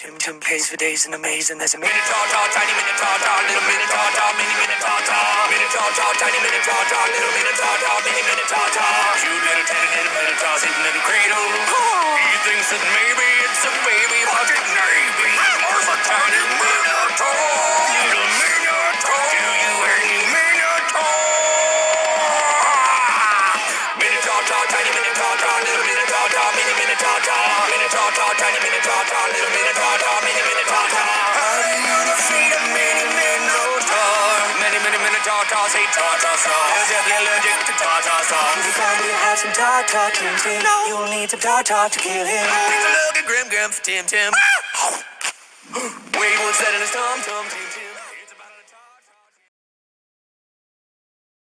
Tim Tim pays for days in a maze, and there's a Minotaur, tiny Minotaur, little Minotaur, mini Minotaur, Minotaur, tiny Minotaur, little Minotaur, mini Minotaur. Cute little tiny little Minotaur sitting in a cradle. He thinks that maybe it's a baby, but it may be more a tiny Minotaur. Little Minotaur, do you hear me, Minotaur? Minotaur, tiny Minotaur, little Minotaur, mini Minotaur, Minotaur, tiny Minotaur, little Minotaur, mini Minotaur. How do you defeat a mini Minotaur? Many Minotaurs hate tartar sauce. They're deadly allergic to tartar sauce. If you find you have some tartar, Tim Tim, you'll need some tartar to kill him. Take a look at Grim for Tim Tim. Wade Wood said in his Tom Tom.